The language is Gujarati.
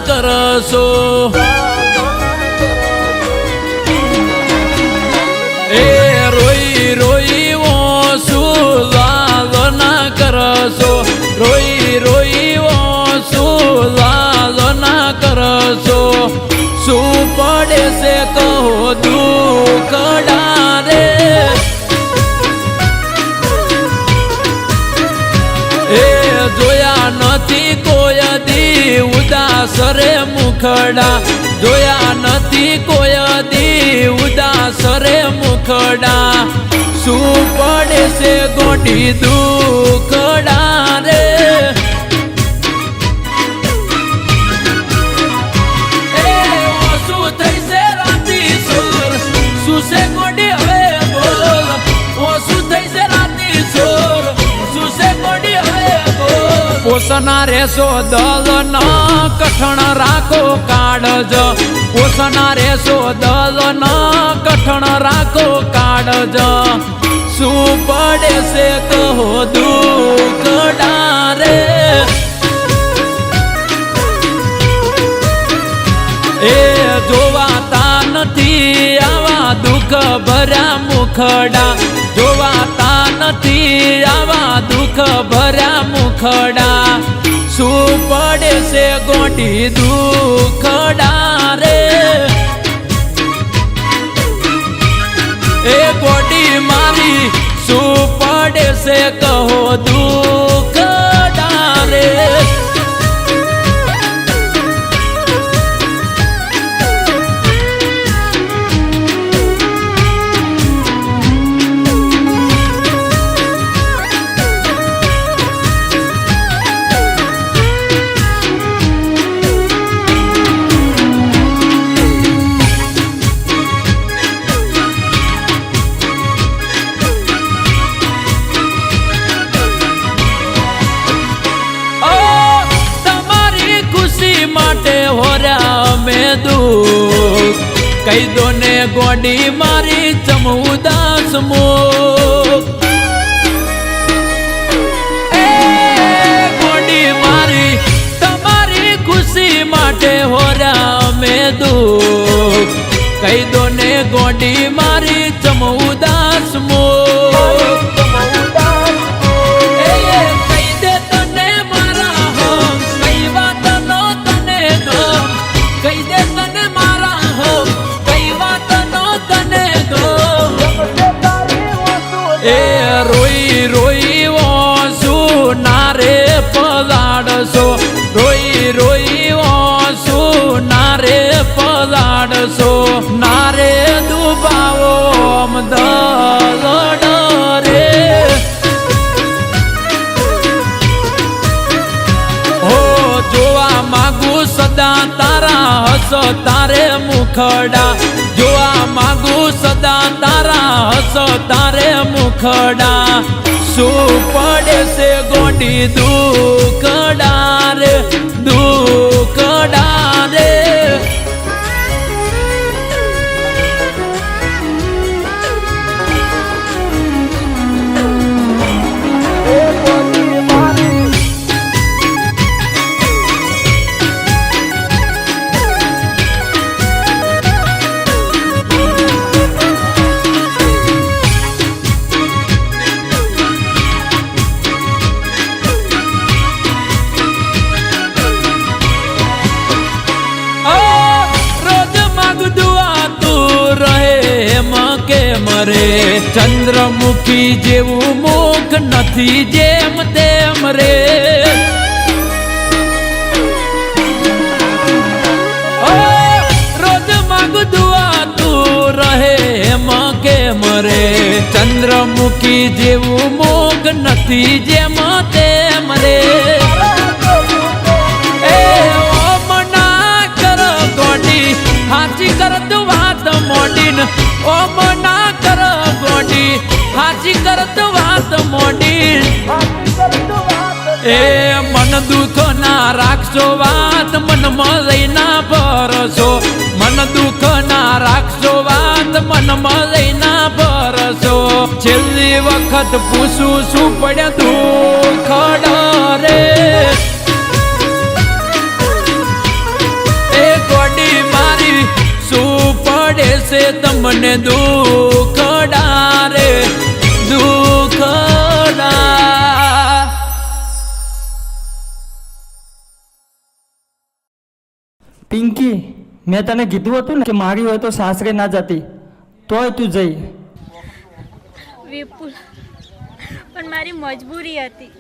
કરશો એ રોઈ રોઈ ઓછું લાલના કરશો રોઈ રોઈ ઓછું લાલના કરશો શું પડે છે કહો દુખડા રે એ જોયા નથી કોઈ દી ઉદાસ રે મુખડા જોયા નથી કોઈ દી ઉદાસ રે મુખડા શું પડે છે ગોટી દુખડા રે એ શું થઈ છે રાતી સોર શું છે ગોડી હવે બોલ ઓ શું થઈ છે રાતી સોર શું છે ગોડી હવે બોલ પોસના રેસો દલ ના કઠણ રાખો કાળજ પોસના રેસો દલ ના કઠણ રાખો કાળજ શું પડે છે કહો દુખડા રે એ જોવાતા નથી આવા દુઃખ ભર્યા મુખડા જોવાતા નથી આવા દુઃખ ભર્યા મુખડા શું પડે છે ગોટી દુખડા રે એ ગોટી મારી શું પડે છે કહો દુખડા રે કહી દો ને ગોડી મારી ચમઉદાસ મુખ એ ગોડી મારી તમારી ખુશી માટે હોર્યા મેં દુઃખ કહી દો ને ગોડી મારી ચમઉદાસ મુખ કહી દે તને મારા હમ કઈ વાત નો તને ગમ કહી દે તને મારા હમ એ રોઈ રોઈ ઓછું નારે પલાડશો રોઈ રોઈ ઓછું નારે પલાડશો નારે દુબાવો અમદલડ રે હો જોવા માગુ સદા તારા હસ તારે મુખડા જોવા માગુ સદા તારા હસ તારે મુખડા શું પડે છે ગોડી દુખડા રે દુખડા રે મરે ચંદ્રમુખી જેવું મુખ નથી જેમ તેમ રે રોજ માગું દુઆ તું રહે એમ કે મરે ચંદ્રમુખી જેવું મુખ નથી જેમ તેમ રે એ મના કર ગોડી હાચી કર તું વાત મોડીન ઓ મના કર ગોડી હાચી કરત વાત મોડી એ મન દુઃખ ના રાખશો વાત મનમાં લઈના ભરશો મન દુઃખ ના રાખશો વાત મનમાં લઈના ભરશો છેલ્લી વખત પૂછું શું પડ્યા દુઃખ રે મને દુખડા રે દુખડા. પિંકી, મેં તને કીધું હતું ને કે મારી હોય તો સાસરે ના જતી, તોય તું જઈ. વિપુલ, પણ મારી મજબૂરી હતી.